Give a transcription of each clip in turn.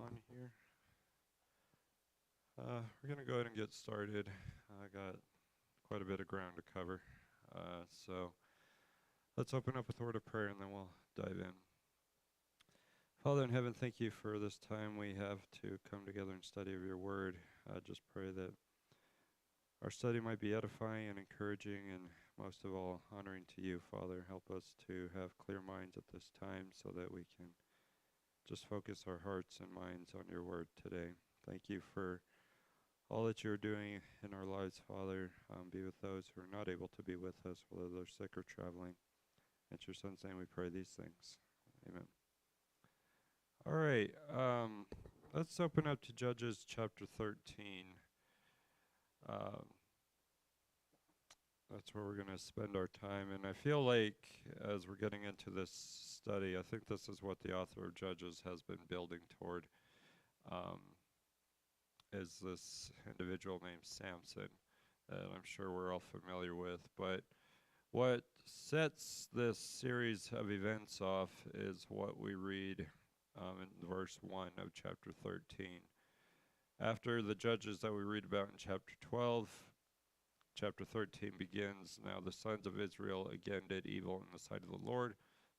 on here. We're going to go ahead and get started. I got quite a bit of ground to cover. So let's open up with a word of prayer and then we'll dive in. Father in heaven, thank you for this time we have to come together and study of your word. I just pray that our study might be edifying and encouraging and most of all honoring to you, Father. Help us to have clear minds at this time so that we can just focus our hearts and minds on your word today. Thank you for all that you're doing in our lives, Father. Be with those who are not able to be with us, whether they're sick or traveling. In your son's name we pray these things. Amen. All right. Let's open up to Judges chapter 13. That's where we're going to spend our time. And I feel like as we're getting into this study, I think this is what the author of Judges has been building toward. Is this individual named Samson that I'm sure we're all familiar with. But what sets this series of events off is what we read in verse 1 of chapter 13. After the judges that we read about in chapter 12, chapter 13 begins, "Now the sons of Israel again did evil in the sight of the Lord,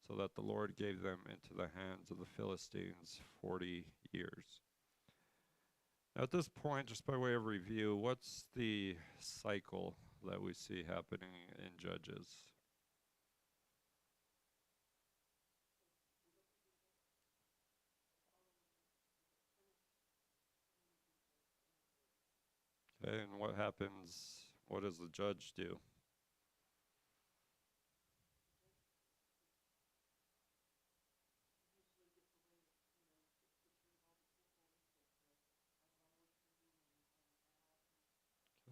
so that the Lord gave them into the hands of the Philistines 40 years. Now at this point, just by way of review, what's the cycle that we see happening in Judges? Okay, and what happens? What does the judge do?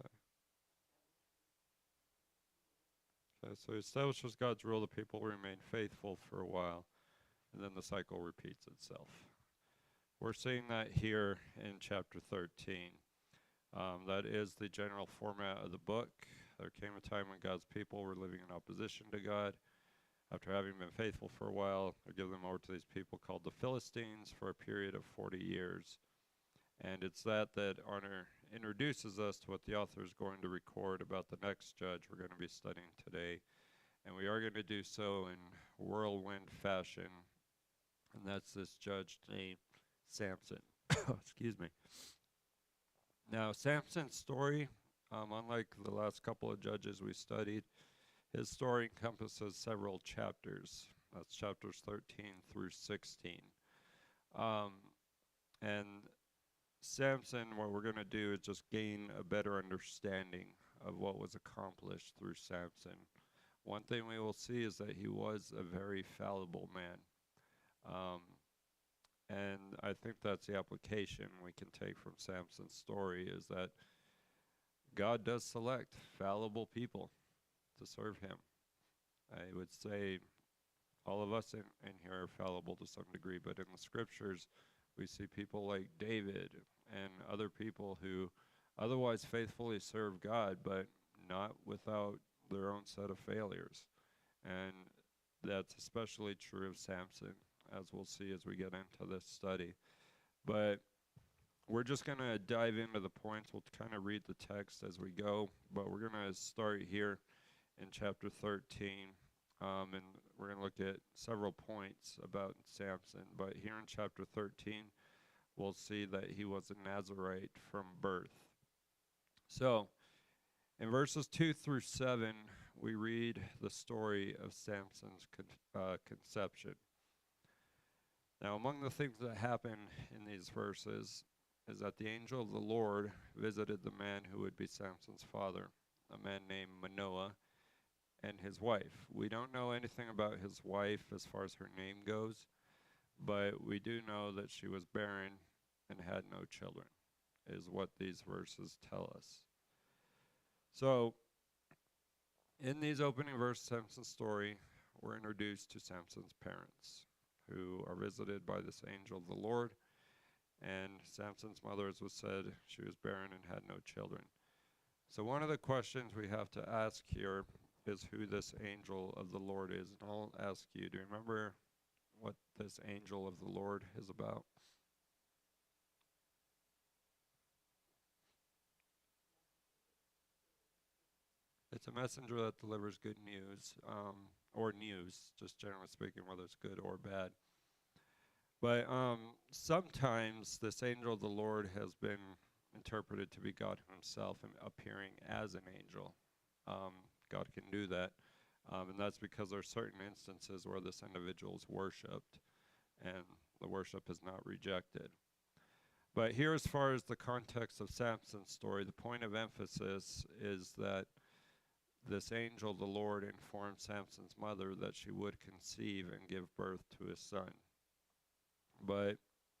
Okay, okay, so he establishes God's rule. The people remain faithful for a while, and then the cycle repeats itself. We're seeing that here in chapter 13. That is the general format of the book. There came a time when God's people were living in opposition to God. After having been faithful for a while, they give them over to these people called the Philistines for a period of 40 years. And it's that honor introduces us to what the author is going to record about the next judge we're going to be studying today. And we are going to do so in whirlwind fashion. And that's this judge named Samson. Excuse me. Now, Samson's story, unlike the last couple of judges we studied, his story encompasses several chapters. That's chapters 13 through 16. And Samson, what we're going to do is just gain a better understanding of what was accomplished through Samson. One thing we will see is that he was a very fallible man. And I think that's the application we can take from Samson's story, is that God does select fallible people to serve him. I would say all of us in here are fallible to some degree, but in the scriptures we see people like David and other people who otherwise faithfully serve God, but not without their own set of failures. And that's especially true of Samson, as we'll see as we get into this study. But we're just going to dive into the points. We'll kind of read the text as we go, but we're going to start here in chapter 13, and we're going to look at several points about Samson. But here in chapter 13, we'll see that he was a Nazirite from birth. So, in verses 2 through 7, we read the story of Samson's conception. Now, among the things that happen in these verses is that the angel of the Lord visited the man who would be Samson's father, a man named Manoah, and his wife. We don't know anything about his wife as far as her name goes, but we do know that she was barren and had no children, is what these verses tell us. So, in these opening verses of Samson's story, we're introduced to Samson's parents, who are visited by this angel of the Lord. And Samson's mother, as was said, she was barren and had no children. So one of the questions we have to ask here is who this angel of the Lord is. And I'll ask you, do you remember what this angel of the Lord is about? It's a messenger that delivers good news, or news, just generally speaking, whether it's good or bad. But sometimes this angel of the Lord has been interpreted to be God himself and appearing as an angel. God can do that. And that's because there are certain instances where this individual is worshipped and the worship is not rejected. But here, as far as the context of Samson's story, the point of emphasis is that this angel of the Lord informed Samson's mother that she would conceive and give birth to a son. But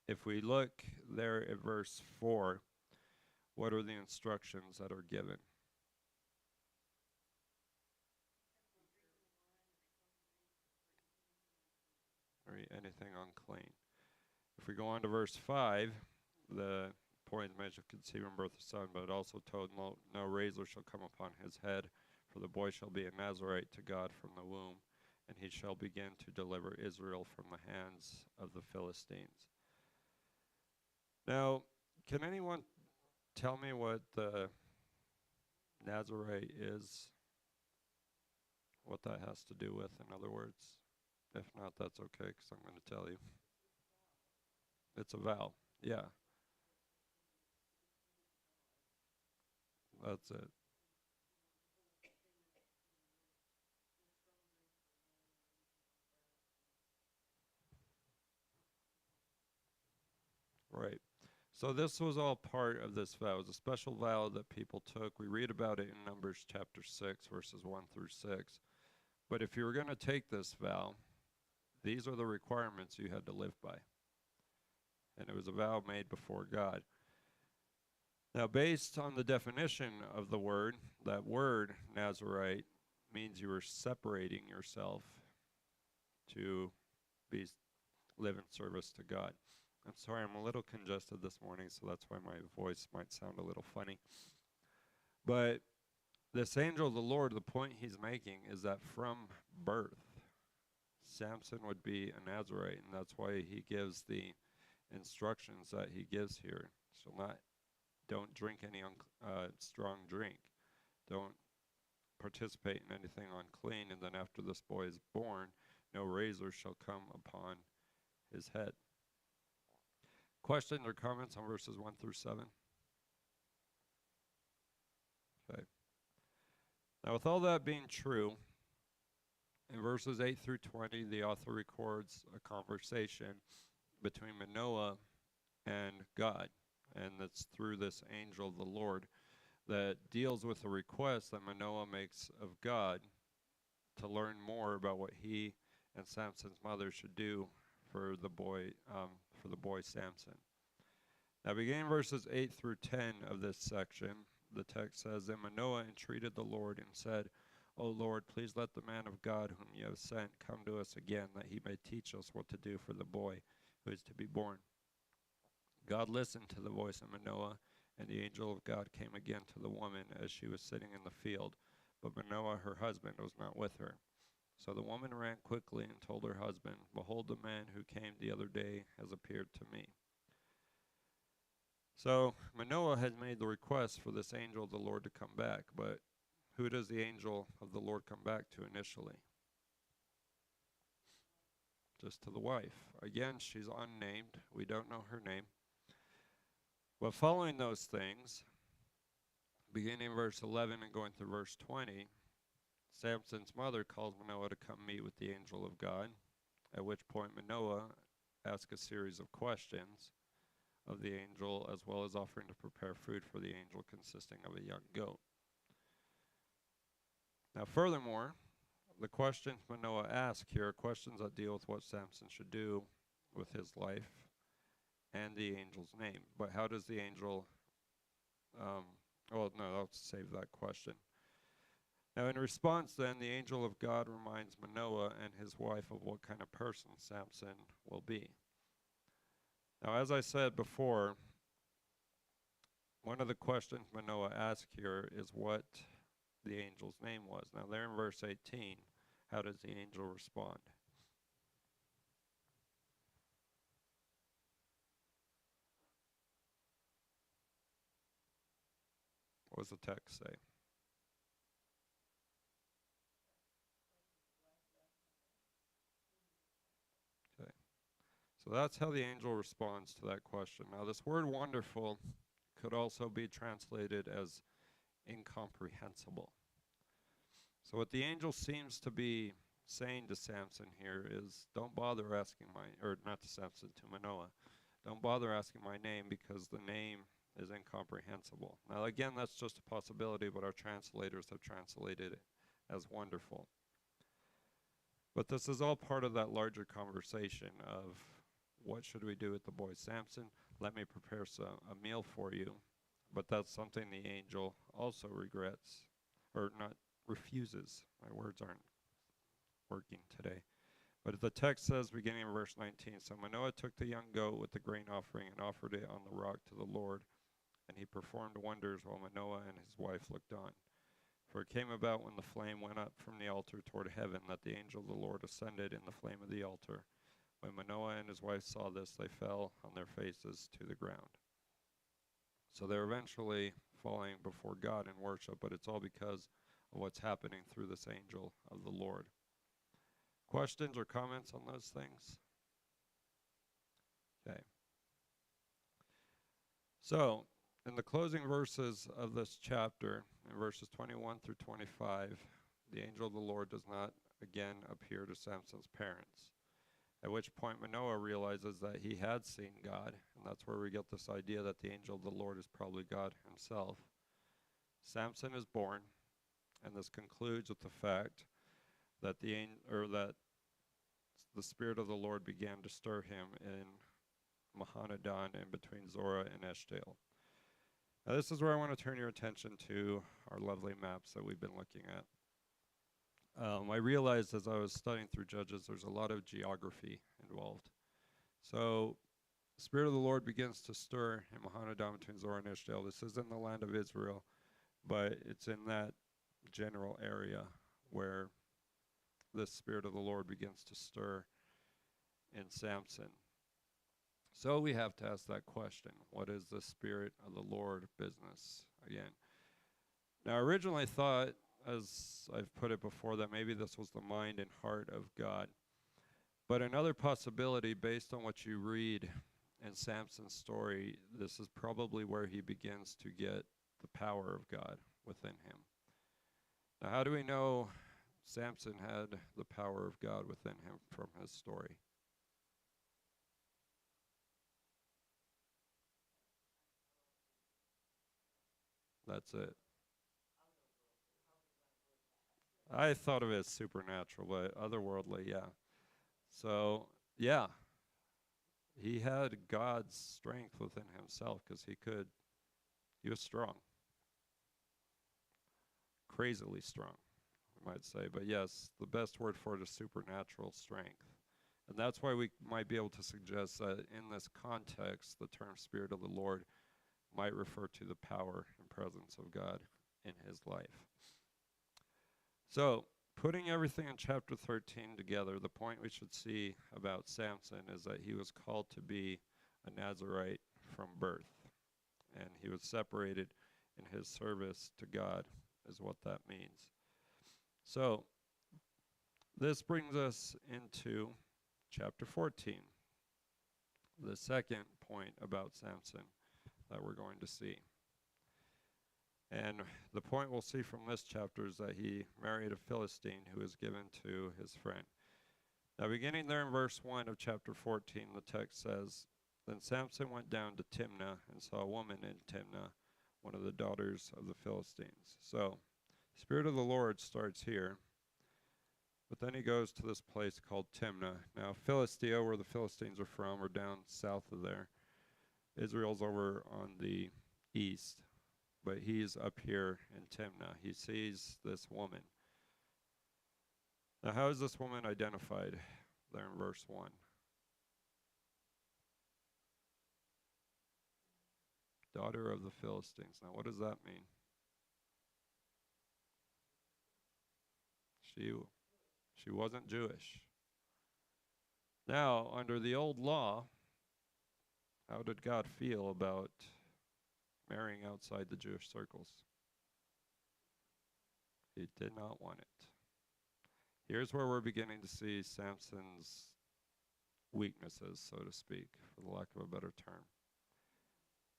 if we look there at verse 4, what are the instructions that are given? Or anything unclean. If we go on to verse 5, the point is made shall conceive and birth a son, but it also told no razor shall come upon his head, for the boy shall be a Nazarite to God from the womb, and he shall begin to deliver Israel from the hands of the Philistines. Now, can anyone tell me what the Nazarite is? What that has to do with, in other words? If not, that's okay, because I'm going to tell you. It's a vow. Yeah. That's it. Right. So this was all part of this vow. It was a special vow that people took. We read about it in Numbers chapter 6, verses 1 through 6. But if you were going to take this vow, these are the requirements you had to live by. And it was a vow made before God. Now, based on the definition of the word, that word Nazarite means you were separating yourself to live in service to God. I'm sorry, I'm a little congested this morning, so that's why my voice might sound a little funny. But this angel of the Lord, the point he's making is that from birth, Samson would be a Nazarite, and that's why he gives the instructions that he gives here. So don't drink any strong drink. Don't participate in anything unclean, and then after this boy is born, no razor shall come upon his head. Questions or comments on verses 1 through 7? Okay. Now, with all that being true, in verses 8 through 20, the author records a conversation between Manoah and God, and it's through this angel of the Lord that deals with a request that Manoah makes of God to learn more about what he and Samson's mother should do for the boy Samson. Now, beginning verses 8 through 10 of this section, the text says, "Then Manoah entreated the Lord and said, O Lord, please let the man of God whom you have sent come to us again, that he may teach us what to do for the boy who is to be born. God listened to the voice of Manoah, and the angel of God came again to the woman as she was sitting in the field. But Manoah, her husband, was not with her. So the woman ran quickly and told her husband, Behold, the man who came the other day has appeared to me." So Manoah had made the request for this angel of the Lord to come back, but who does the angel of the Lord come back to initially? Just to the wife. Again, she's unnamed. We don't know her name. But following those things, beginning in verse 11 and going through verse 20, Samson's mother calls Manoah to come meet with the angel of God, at which point Manoah asks a series of questions of the angel, as well as offering to prepare food for the angel consisting of a young goat. Now, furthermore, the questions Manoah asks here are questions that deal with what Samson should do with his life and the angel's name. But how does the angel, I'll save that question. Now, in response, then, the angel of God reminds Manoah and his wife of what kind of person Samson will be. Now, as I said before, one of the questions Manoah asks here is what the angel's name was. Now, there in verse 18, how does the angel respond? What does the text say? So that's how the angel responds to that question. Now, this word wonderful could also be translated as incomprehensible. So what the angel seems to be saying to Samson here is, don't bother asking or not to Samson, to Manoah, don't bother asking my name because the name is incomprehensible. Now again, that's just a possibility, but our translators have translated it as wonderful. But this is all part of that larger conversation of what should we do with the boy Samson? Let me prepare a meal for you. But that's something the angel also regrets, or not refuses. My words aren't working today. But the text says, beginning in verse 19, so Manoah took the young goat with the grain offering and offered it on the rock to the Lord, and he performed wonders while Manoah and his wife looked on. For it came about when the flame went up from the altar toward heaven that the angel of the Lord ascended in the flame of the altar. When Manoah and his wife saw this, they fell on their faces to the ground. So they're eventually falling before God in worship, but it's all because of what's happening through this angel of the Lord. Questions or comments on those things? Okay. So, in the closing verses of this chapter, in verses 21 through 25, the angel of the Lord does not again appear to Samson's parents. At which point Manoah realizes that he had seen God, and that's where we get this idea that the angel of the Lord is probably God himself. Samson is born, and this concludes with the fact that the Spirit of the Lord began to stir him in Mahanadan and between Zorah and Eshtaol. Now this is where I want to turn your attention to our lovely maps that we've been looking at. I realized as I was studying through Judges, there's a lot of geography involved. So the Spirit of the Lord begins to stir in Mahanadan between Zorah and Eshtaol. This is in the land of Israel, but it's in that general area where the Spirit of the Lord begins to stir in Samson. So we have to ask that question, what is the Spirit of the Lord business again? Now, I originally thought, as I've put it before, that maybe this was the mind and heart of God. But another possibility, based on what you read in Samson's story, this is probably where he begins to get the power of God within him. Now, how do we know Samson had the power of God within him from his story? That's it. I thought of it as supernatural, but otherworldly, yeah. So, yeah, he had God's strength within himself because he was strong. Crazily strong, we might say. But yes, the best word for it is supernatural strength. And that's why we might be able to suggest that in this context, the term Spirit of the Lord might refer to the power and presence of God in his life. So, putting everything in chapter 13 together, the point we should see about Samson is that he was called to be a Nazirite from birth. And he was separated in his service to God, is what that means. So, this brings us into chapter 14, the second point about Samson that we're going to see. And the point we'll see from this chapter is that he married a Philistine who was given to his friend. Now, beginning there in verse 1 of chapter 14, the text says, Then Samson went down to Timnah and saw a woman in Timnah, one of the daughters of the Philistines. So, Spirit of the Lord starts here, but then he goes to this place called Timnah. Now, Philistia, where the Philistines are from, are down south of there. Israel's over on the east. But he's up here in Timnah. He sees this woman. Now, how is this woman identified there in verse 1? Daughter of the Philistines. Now, what does that mean? She wasn't Jewish. Now, under the old law, how did God feel about marrying outside the Jewish circles? He did not want it. Here's where we're beginning to see Samson's weaknesses, so to speak, for the lack of a better term.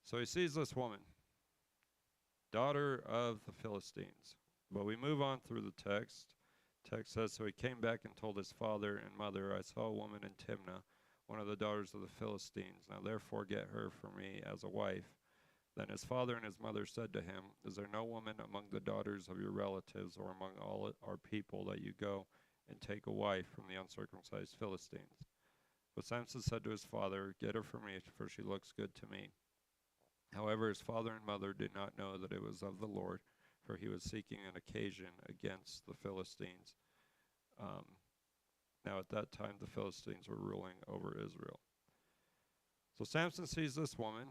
So he sees this woman, daughter of the Philistines. But we move on through the text. Text says, so he came back and told his father and mother, I saw a woman in Timnah, one of the daughters of the Philistines. Now therefore get her for me as a wife. Then his father and his mother said to him, is there no woman among the daughters of your relatives or among all our people that you go and take a wife from the uncircumcised Philistines? But Samson said to his father, get her for me, for she looks good to me. However, his father and mother did not know that it was of the Lord, for he was seeking an occasion against the Philistines. Now at that time the Philistines were ruling over Israel. So Samson sees this woman,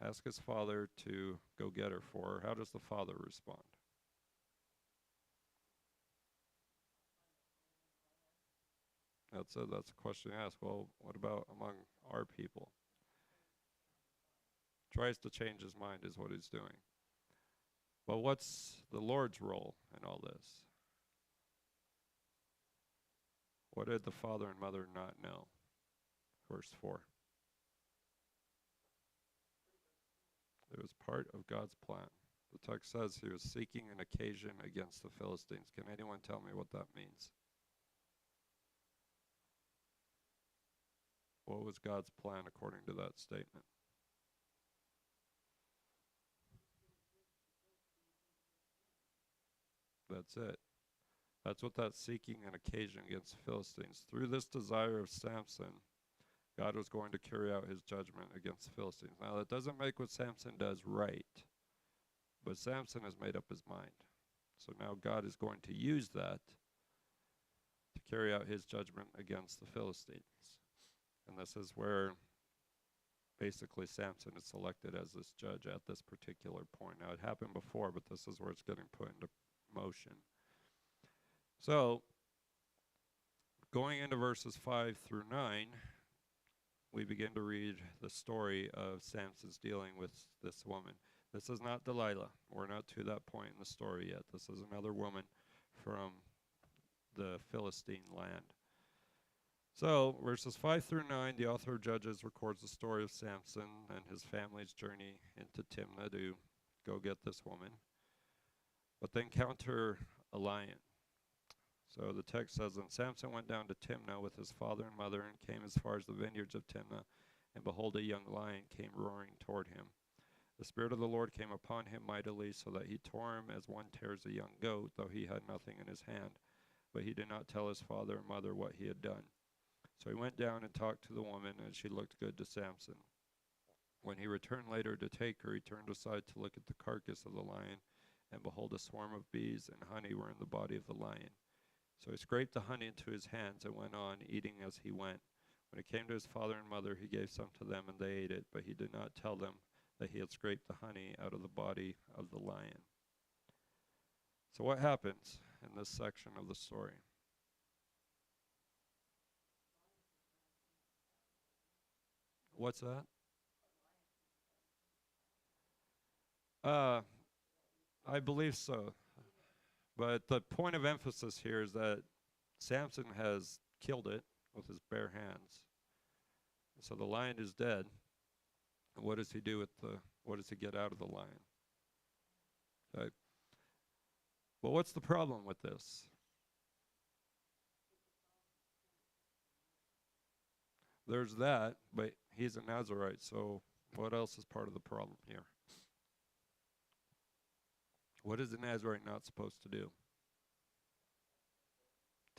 asks his father to go get her for her. How does the father respond? That's a question to ask. Well, what about among our people? Tries to change his mind is what he's doing. But what's the Lord's role in all this? What did the father and mother not know? Verse 4. It was part of God's plan. The text says he was seeking an occasion against the Philistines. Can anyone tell me what that means? What was God's plan according to that statement? That's it. That's what that seeking an occasion against the Philistines. Through this desire of Samson, God was going to carry out his judgment against the Philistines. Now, that doesn't make what Samson does right, but Samson has made up his mind. So now God is going to use that to carry out his judgment against the Philistines. And this is where basically Samson is selected as this judge at this particular point. Now, it happened before, but this is where it's getting put into motion. So, going into verses 5 through 9, we begin to read the story of Samson's dealing with this woman. This is not Delilah. We're not to that point in the story yet. This is another woman from the Philistine land. So, verses 5 through 9, the author of Judges records the story of Samson and his family's journey into Timnah to go get this woman. But they encounter a lion. So the text says, and Samson went down to Timnah with his father and mother and came as far as the vineyards of Timnah. And behold, a young lion came roaring toward him. The Spirit of the Lord came upon him mightily, so that he tore him as one tears a young goat, though he had nothing in his hand. But he did not tell his father and mother what he had done. So he went down and talked to the woman, and she looked good to Samson. When he returned later to take her, he turned aside to look at the carcass of the lion, and behold, a swarm of bees and honey were in the body of the lion. So he scraped the honey into his hands and went on, eating as he went. When it came to his father and mother, he gave some to them, and they ate it, but he did not tell them that he had scraped the honey out of the body of the lion. So what happens in this section of the story? What's that? I believe so. But the point of emphasis here is that Samson has killed it with his bare hands. So the lion is dead. And what does he do with what does he get out of the lion? Okay. Well, what's the problem with this? There's that, but he's a Nazarite, so what else is part of the problem here? What is a Nazarite not supposed to do?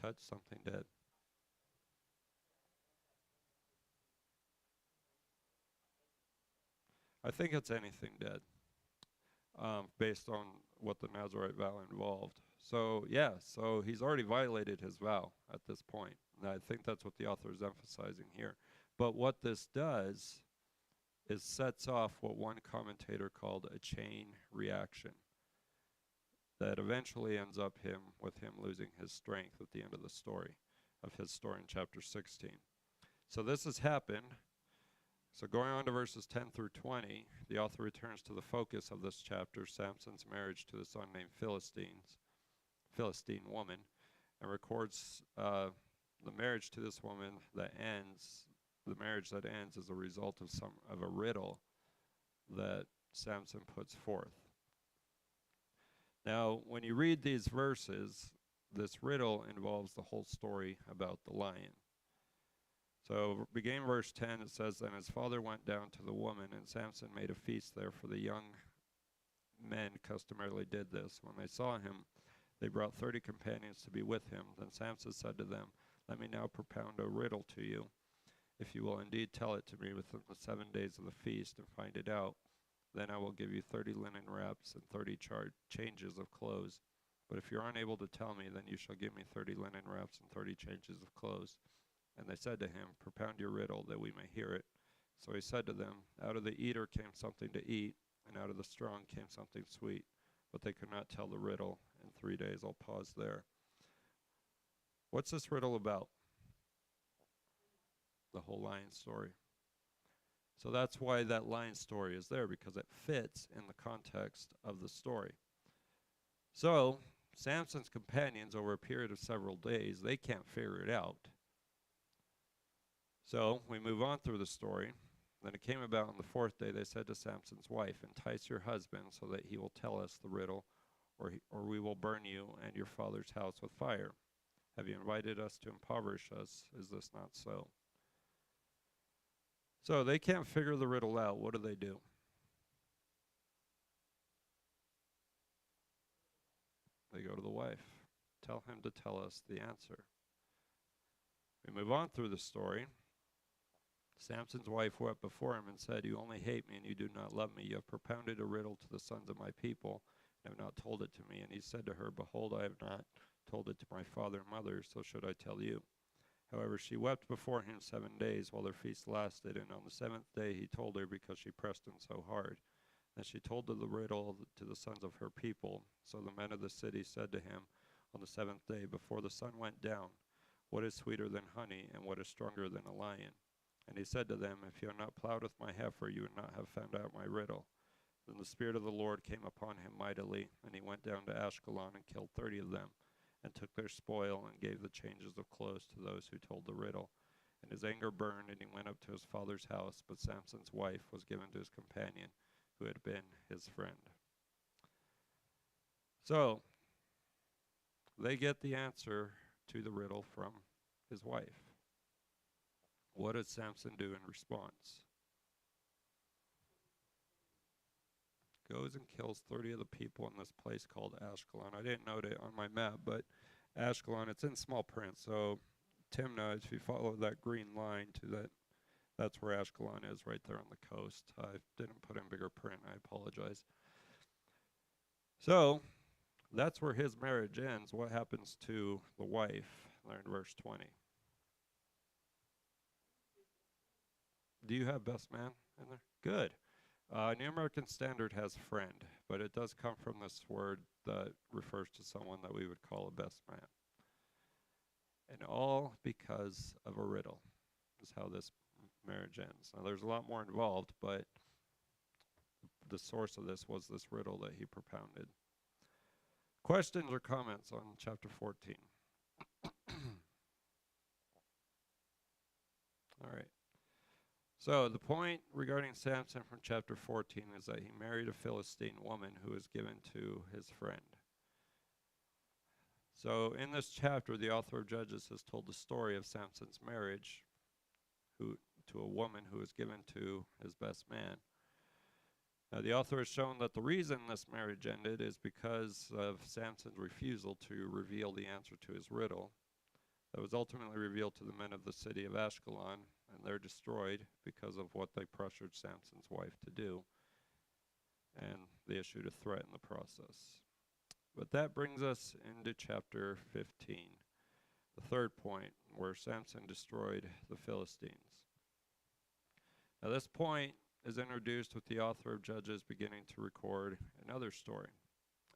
Touch something dead. I think it's anything dead, based on what the Nazarite vow involved. So, yeah, so he's already violated his vow at this point. And I think that's what the author is emphasizing here. But what this does is sets off what one commentator called a chain reaction that eventually ends up with him losing his strength at the end of the story, of his story in chapter 16. So this has happened. So going on to verses 10 through 20, the author returns to the focus of this chapter, Samson's marriage to this unnamed Philistine woman, and records the marriage to this woman that ends the marriage that ends is a result of a riddle that Samson puts forth. Now, when you read these verses, this riddle involves the whole story about the lion. So, beginning verse 10, it says, "Then his father went down to the woman, and Samson made a feast there, for the young men customarily did this. When they saw him, they brought 30 companions to be with him. Then Samson said to them, 'Let me now propound a riddle to you. If you will indeed tell it to me within the 7 days of the feast and find it out, then I will give you 30 linen wraps and 30 changes of clothes. But if you are unable to tell me, then you shall give me 30 linen wraps and 30 changes of clothes.' And they said to him, 'Propound your riddle, that we may hear it.' So he said to them, 'Out of the eater came something to eat, and out of the strong came something sweet.' But they could not tell the riddle. In 3 days." I'll pause there. What's this riddle about? The whole lion story. So that's why that lion story is there, because it fits in the context of the story. So Samson's companions, over a period of several days, they can't figure it out. So we move on through the story. Then it came about on the 4th day, they said to Samson's wife, "Entice your husband so that he will tell us the riddle, or we will burn you and your father's house with fire. Have you invited us to impoverish us? Is this not so?" So they can't figure the riddle out. What do? They go to the wife. Tell him to tell us the answer. We move on through the story. Samson's wife wept before him and said, "You only hate me and you do not love me. You have propounded a riddle to the sons of my people and have not told it to me." And he said to her, "Behold, I have not told it to my father and mother, so should I tell you?" However, she wept before him 7 days while their feast lasted, and on the 7th day he told her, because she pressed him so hard. Then she told the riddle to the sons of her people. So the men of the city said to him on the 7th day, before the sun went down, "What is sweeter than honey, and what is stronger than a lion?" And he said to them, "If you had not plowed with my heifer, you would not have found out my riddle." Then the Spirit of the Lord came upon him mightily, and he went down to Ashkelon and killed 30 of them, and took their spoil, and gave the changes of clothes to those who told the riddle. And his anger burned, and he went up to his father's house, but Samson's wife was given to his companion, who had been his friend. So, they get the answer to the riddle from his wife. What does Samson do in response? Goes and kills 30 of the people in this place called Ashkelon. I didn't note it on my map, but Ashkelon, it's in small print. So Timnah, if you follow that green line to that, that's where Ashkelon is, right there on the coast. I didn't put in bigger print. I apologize. So that's where his marriage ends. What happens to the wife? There in verse 20. Do you have best man in there? Good. New American Standard has friend, but it does come from this word that refers to someone that we would call a best man. And all because of a riddle is how this marriage ends. Now, there's a lot more involved, but the source of this was this riddle that he propounded. Questions or comments on chapter 14? All right. So the point regarding Samson from chapter 14 is that he married a Philistine woman who was given to his friend. So in this chapter, the author of Judges has told the story of Samson's marriage to a woman who was given to his best man. Now, the author has shown that the reason this marriage ended is because of Samson's refusal to reveal the answer to his riddle. That was ultimately revealed to the men of the city of Ashkelon, and they're destroyed because of what they pressured Samson's wife to do, and they issued a threat in the process. But that brings us into chapter 15, the third point, where Samson destroyed the Philistines. Now, this point is introduced with the author of Judges beginning to record another story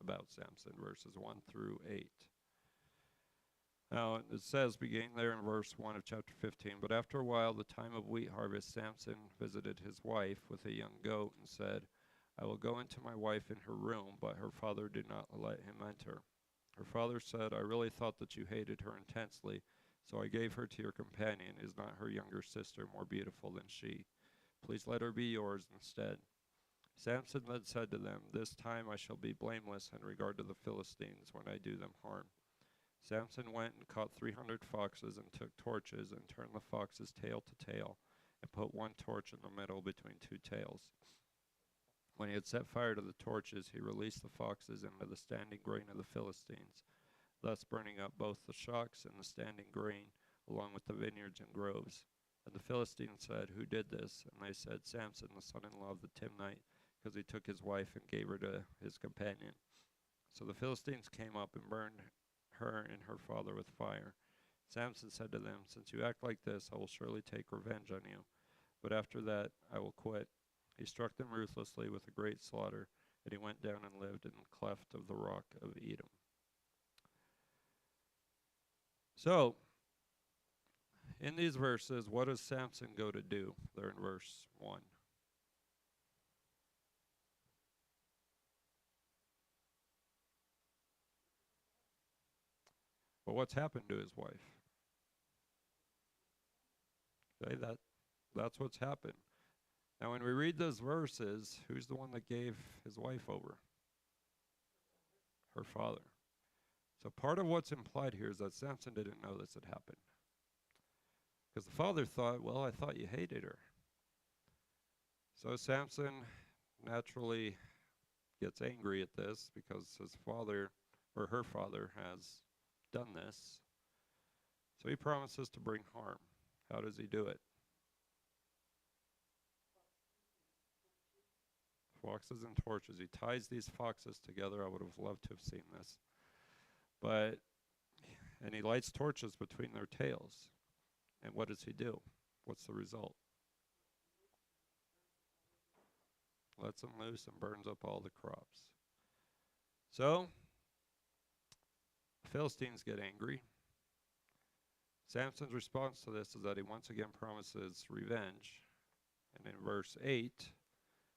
about Samson, verses 1 through 8. Now, it says, beginning there in verse 1 of chapter 15, "But after a while, the time of wheat harvest, Samson visited his wife with a young goat and said, 'I will go into my wife in her room,' but her father did not let him enter. Her father said, 'I really thought that you hated her intensely, So I gave her to your companion. Is not her younger sister more beautiful than she? Please let her be yours instead. Samson then said to them, This time I shall be blameless in regard to the Philistines when I do them harm. Samson went and caught 300 foxes and took torches and turned the foxes tail to tail and put one torch in the middle between two tails. When he had set fire to the torches, he released the foxes into the standing grain of the Philistines, thus burning up both the shocks and the standing grain, along with the vineyards and groves. And the Philistines said, Who did this? And they said, Samson, the son-in-law of the Timnite, because he took his wife and gave her to his companion. So the Philistines came up and burned her and her father with fire. Samson said to them, Since you act like this, I will surely take revenge on you. But after that, I will quit. He struck them ruthlessly with a great slaughter, and he went down and lived in the cleft of the rock of Edom. So, in these verses, what does Samson go to do? They're in verse 1. But what's happened to his wife? Okay, that's what's happened. Now, when we read those verses, who's the one that gave his wife over? Her father. So part of what's implied here is that Samson didn't know this had happened. Because the father thought, well, I thought you hated her. So Samson naturally gets angry at this because his father, or her father, has done this. So he promises to bring harm. How does he do it? Foxes and torches. He ties these foxes together. I would have loved to have seen this. And he lights torches between their tails. And what does he do? What's the result? Lets them loose and burns up all the crops. So, the Philistines get angry. Samson's response to this is that he once again promises revenge. And in verse 8,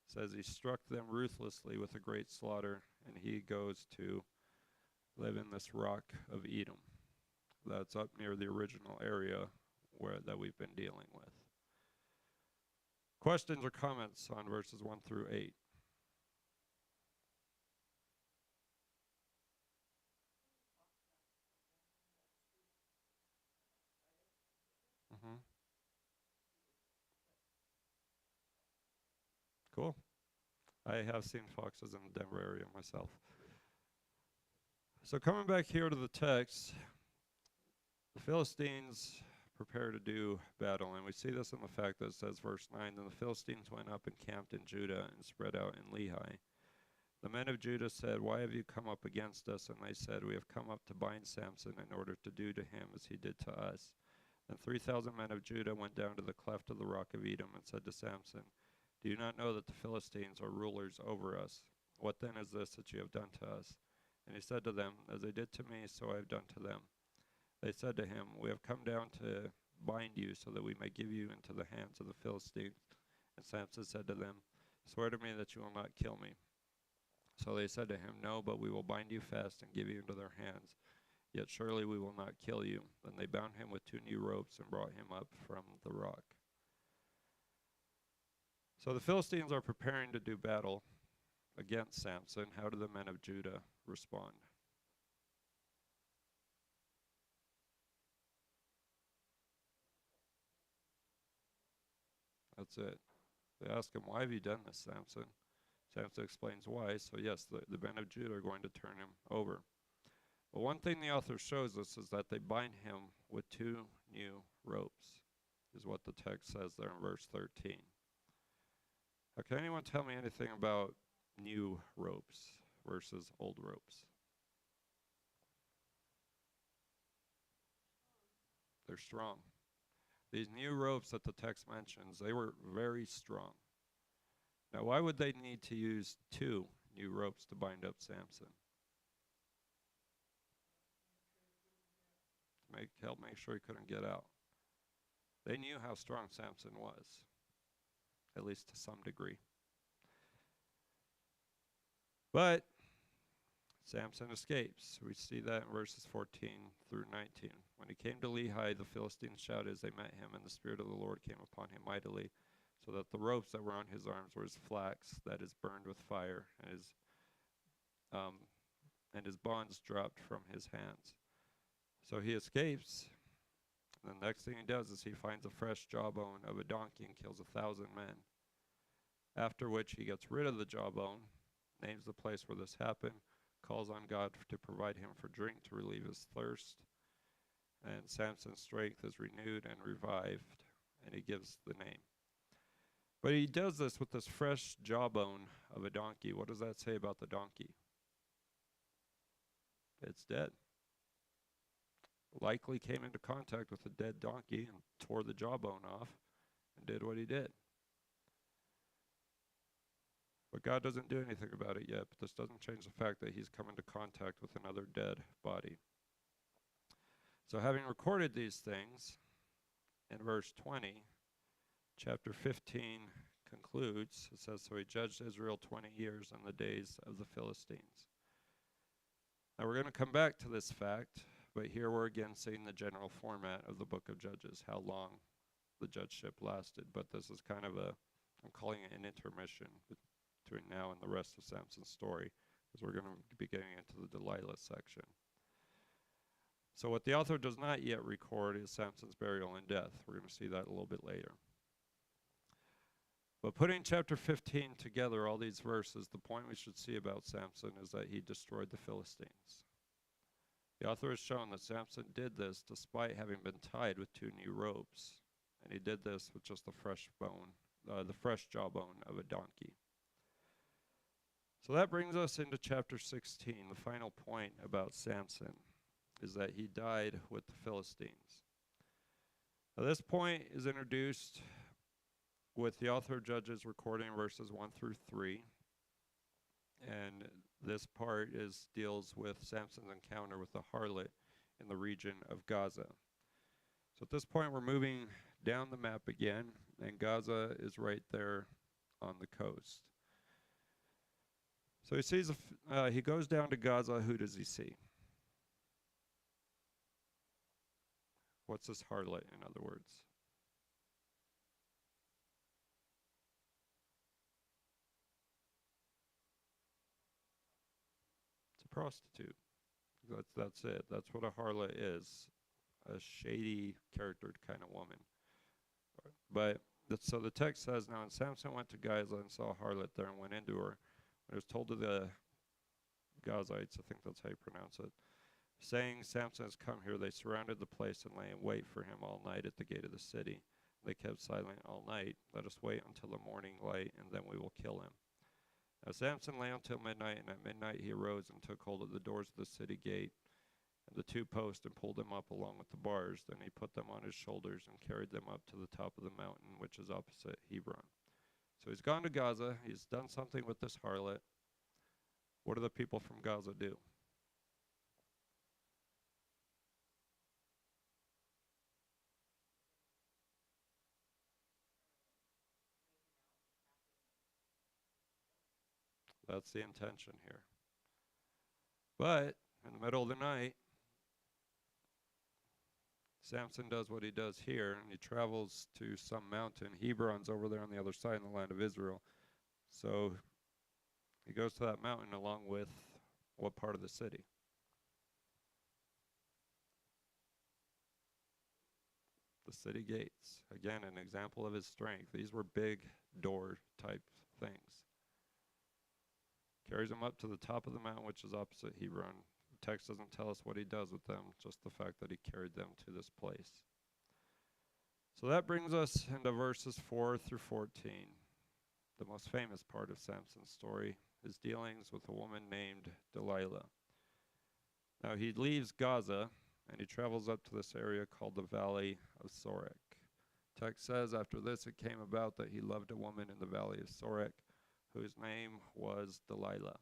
says he struck them ruthlessly with a great slaughter, and he goes to live in this rock of Edom. That's up near the original area that we've been dealing with. Questions or comments on verses 1 through 8? Cool. I have seen foxes in the Denver area myself. So coming back here to the text, the Philistines prepare to do battle, and we see this in the fact that it says, verse 9, Then the Philistines went up and camped in Judah and spread out in Lehi. The men of Judah said, Why have you come up against us? And they said, We have come up to bind Samson in order to do to him as he did to us. Then 3,000 men of Judah went down to the cleft of the rock of Edom and said to Samson, Do you not know that the Philistines are rulers over us? What then is this that you have done to us? And he said to them, As they did to me, so I have done to them. They said to him, We have come down to bind you so that we may give you into the hands of the Philistines. And Samson said to them, Swear to me that you will not kill me. So they said to him, No, but we will bind you fast and give you into their hands. Yet surely we will not kill you. Then they bound him with 2 new ropes and brought him up from the rock. So the Philistines are preparing to do battle against Samson. How do the men of Judah respond? That's it. They ask him, Why have you done this, Samson? Samson explains why. So yes, the men of Judah are going to turn him over. But one thing the author shows us is that they bind him with 2 new ropes, is what the text says there in verse 13. Now, can anyone tell me anything about new ropes versus old ropes? They're strong. These new ropes that the text mentions, they were very strong. Now, why would they need to use 2 new ropes to bind up Samson? To help make sure he couldn't get out. They knew how strong Samson was, at least to some degree. But Samson escapes. We see that in verses 14 through 19. When he came to Lehi, the Philistines shouted as they met him, and the Spirit of the Lord came upon him mightily, so that the ropes that were on his arms were as flax that is burned with fire, and his bonds dropped from his hands. So he escapes. And the next thing he does is he finds a fresh jawbone of a donkey and kills 1,000 men. After which he gets rid of the jawbone, names the place where this happened, calls on God to provide him for drink to relieve his thirst, and Samson's strength is renewed and revived, and he gives the name. But he does this with this fresh jawbone of a donkey. What does that say about the donkey? It's dead. Likely came into contact with a dead donkey and tore the jawbone off and did what he did. But God doesn't do anything about it yet, but this doesn't change the fact that he's come into contact with another dead body. So having recorded these things, in verse 20, chapter 15 concludes. It says, so he judged Israel 20 years in the days of the Philistines. Now we're going to come back to this fact, but here we're again seeing the general format of the book of Judges, how long the judgeship lasted. But this is kind of I'm calling it an intermission between now and the rest of Samson's story, because we're going to be getting into the Delilah section. So what the author does not yet record is Samson's burial and death. We're going to see that a little bit later. But putting chapter 15 together, all these verses, the point we should see about Samson is that he destroyed the Philistines. The author has shown that Samson did this despite having been tied with 2 new ropes, and he did this with just the fresh jawbone of a donkey. So that brings us into chapter 16. The final point about Samson is that he died with the Philistines. Now this point is introduced with the author of Judges recording verses 1 through 3. And this part deals with Samson's encounter with the harlot in the region of Gaza. So at this point we're moving down the map again, and Gaza is right there on the coast. So he goes down to Gaza. Who does he see? What's this harlot, in other words? It's a prostitute. That's it. That's what a harlot is. A shady charactered kind of woman. But so the text says, now, and Samson went to Gaza and saw a harlot there and went into her. When it was told to the Gazites, I think that's how you pronounce it, saying, Samson has come here, they surrounded the place and lay in wait for him all night at the gate of the city. They kept silent all night. Let us wait until the morning light, and then we will kill him. Now Samson lay until midnight, and at midnight he arose and took hold of the doors of the city gate and the 2 posts and pulled them up along with the bars. Then he put them on his shoulders and carried them up to the top of the mountain, which is opposite Hebron. So he's gone to Gaza. He's done something with this harlot. What do the people from Gaza do? That's the intention here. But in the middle of the night, Samson does what he does here, and he travels to some mountain. Hebron's over there on the other side in the land of Israel. So he goes to that mountain along with what part of the city? The city gates. Again, an example of his strength. These were big door type things. Carries them up to the top of the mountain, which is opposite Hebron. The text doesn't tell us what he does with them, just the fact that he carried them to this place. So that brings us into verses 4 through 14. The most famous part of Samson's story, his dealings with a woman named Delilah. Now he leaves Gaza, and he travels up to this area called the Valley of Sorek. Text says, after this it came about that he loved a woman in the Valley of Sorek, whose name was Delilah.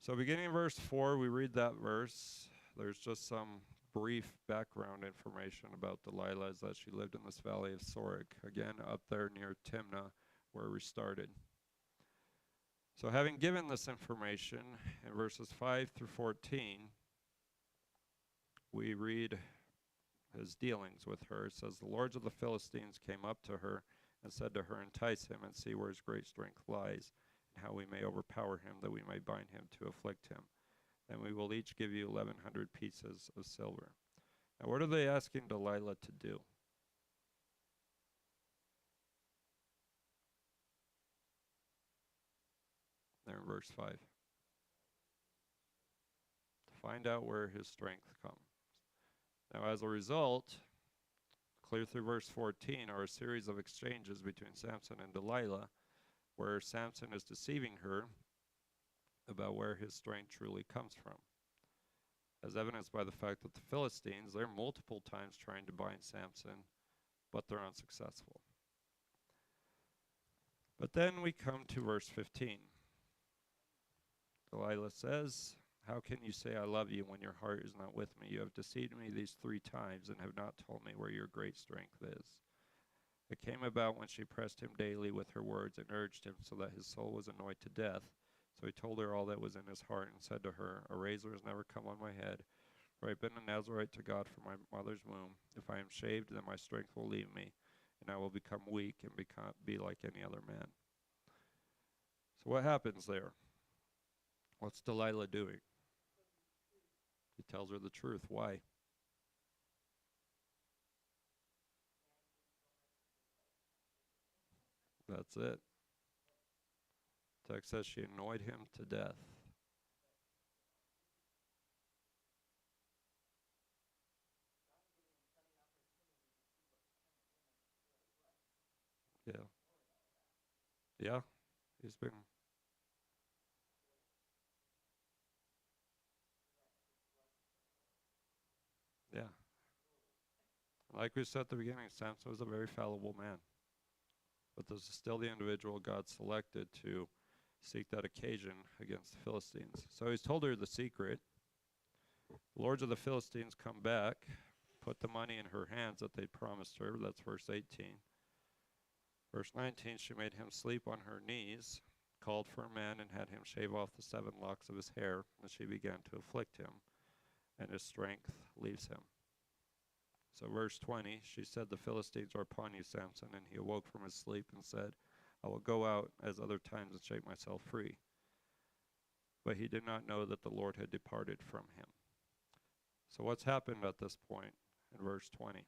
So beginning in verse 4, we read that verse. There's just some brief background information about Delilah, is that she lived in this Valley of Sorek, again up there near Timnah, where we started. So having given this information in verses 5 through 14, we read his dealings with her. It says, the lords of the Philistines came up to her and said to her, entice him and see where his great strength lies, and how we may overpower him, that we may bind him to afflict him. Then we will each give you 1,100 pieces of silver. Now what are they asking Delilah to do? There in verse 5. To find out where his strength comes. Now as a result, clear through verse 14 are a series of exchanges between Samson and Delilah, where Samson is deceiving her about where his strength truly comes from. As evidenced by the fact that the Philistines, they're multiple times trying to bind Samson, but they're unsuccessful. But then we come to verse 15. Delilah says, how can you say I love you when your heart is not with me? You have deceived me these 3 times and have not told me where your great strength is. It came about when she pressed him daily with her words and urged him so that his soul was annoyed to death. So he told her all that was in his heart and said to her, a razor has never come on my head, for I have been a Nazarite to God from my mother's womb. If I am shaved, then my strength will leave me, and I will become weak and be like any other man. So what happens there? What's Delilah doing? He tells her the truth. Why? That's it. The text says she annoyed him to death. Yeah. Yeah. He's been. Yeah. Like we said at the beginning, Samson was a very fallible man. But this is still the individual God selected to seek that occasion against the Philistines. So he's told her the secret. The lords of the Philistines come back, put the money in her hands that they promised her. That's verse 18. Verse 19, she made him sleep on her knees, called for a man, and had him shave off the 7 locks of his hair, and she began to afflict him, and his strength leaves him. So verse 20, she said, the Philistines are upon you, Samson, and he awoke from his sleep and said, I will go out as other times and shake myself free. But he did not know that the Lord had departed from him. So what's happened at this point in verse 20?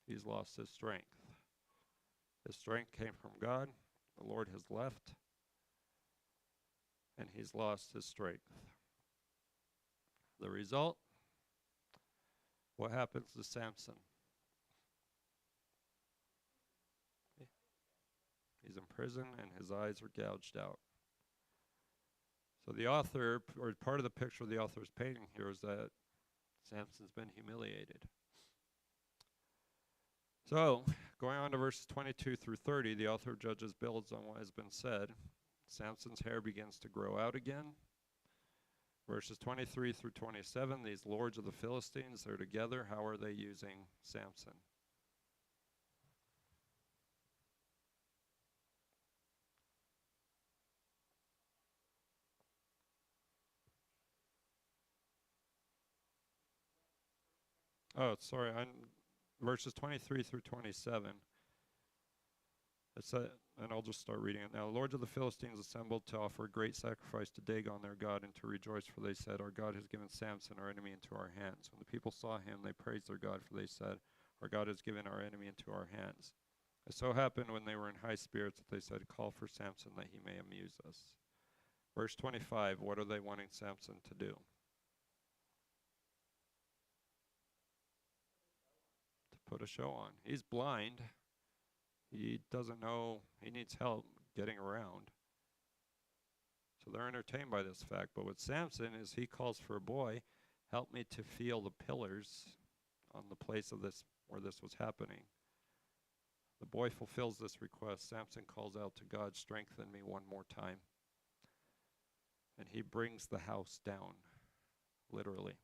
He's lost his strength. His strength came from God. The Lord has left, and he's lost his strength. The result? What happens to Samson? He's in prison and his eyes are gouged out. So the author, or part of the picture the author is painting here, is that Samson's been humiliated. So, going on to verses 22 through 30, the author of Judges builds on what has been said. Samson's hair begins to grow out again. Verses 23 through 27, these lords of the Philistines, they're together. How are they using Samson? Oh, sorry, on verses 23 through 27. And I'll just start reading it now. The lords of the Philistines assembled to offer a great sacrifice to Dagon their god and to rejoice, for they said, our God has given Samson, our enemy, into our hands. When the people saw him, they praised their God, for they said, our God has given our enemy into our hands. It so happened when they were in high spirits that they said, call for Samson that he may amuse us. Verse 25, what are they wanting Samson to do? To put a show on. He's blind. He doesn't know, he needs help getting around. So they're entertained by this fact. But with Samson is he calls for a boy, help me to feel the pillars on the place of this where this was happening. The boy fulfills this request. Samson calls out to God, strengthen me one more time. And he brings the house down, literally.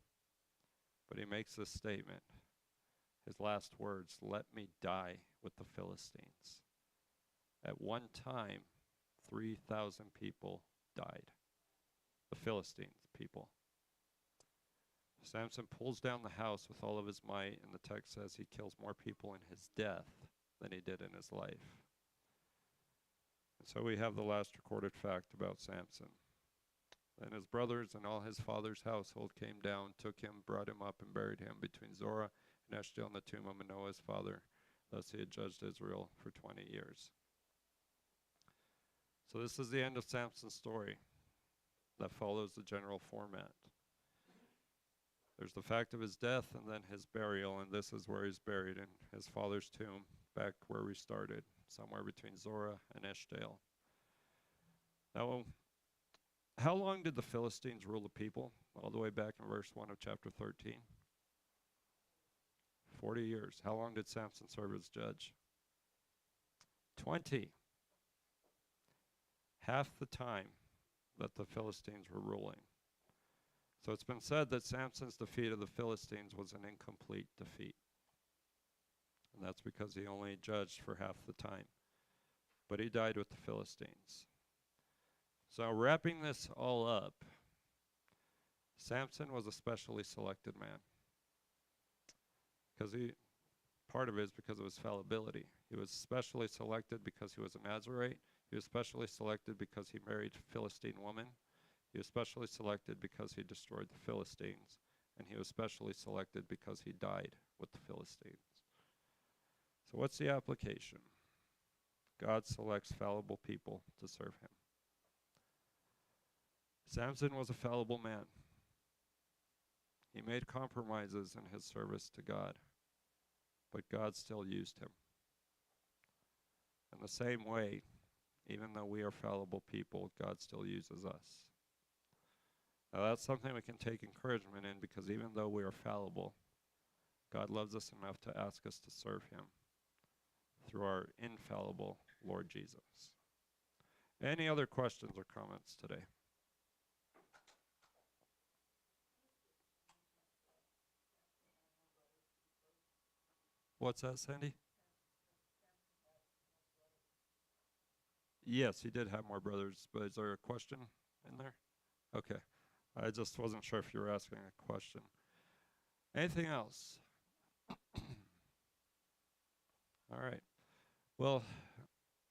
But he makes this statement. His last words, let me die with the Philistines. At one time, 3,000 people died. The Philistines people. Samson pulls down the house with all of his might, and the text says he kills more people in his death than he did in his life. And so we have the last recorded fact about Samson. Then his brothers and all his father's household came down, took him, brought him up, and buried him between Zorah and Eshtaol in the tomb of Manoah his father. Thus he had judged Israel for 20 years. So this is the end of Samson's story that follows the general format. There's the fact of his death and then his burial, and this is where he's buried, in his father's tomb, back where we started, somewhere between Zorah and Eshtaol. Now, how long did the Philistines rule the people? All the way back in verse 1 of chapter 13. 40 years. How long did Samson serve as judge? 20. Half the time that the Philistines were ruling. So it's been said that Samson's defeat of the Philistines was an incomplete defeat. And that's because he only judged for half the time. But he died with the Philistines. So wrapping this all up, Samson was a specially selected man. Part of it is because of his fallibility. He was specially selected because he was a Nazarite. He was specially selected because he married a Philistine woman. He was specially selected because he destroyed the Philistines. And he was specially selected because he died with the Philistines. So what's the application? God selects fallible people to serve him. Samson was a fallible man. He made compromises in his service to God, but God still used him. In the same way, even though we are fallible people, God still uses us. Now that's something we can take encouragement in, because even though we are fallible, God loves us enough to ask us to serve him through our infallible Lord Jesus. Any other questions or comments today? What's that, Sandy? Yes, he did have more brothers, but is there a question in there? Okay. I just wasn't sure if you were asking a question. Anything else? All right. Well,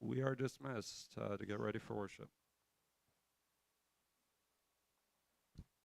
we are dismissed to get ready for worship.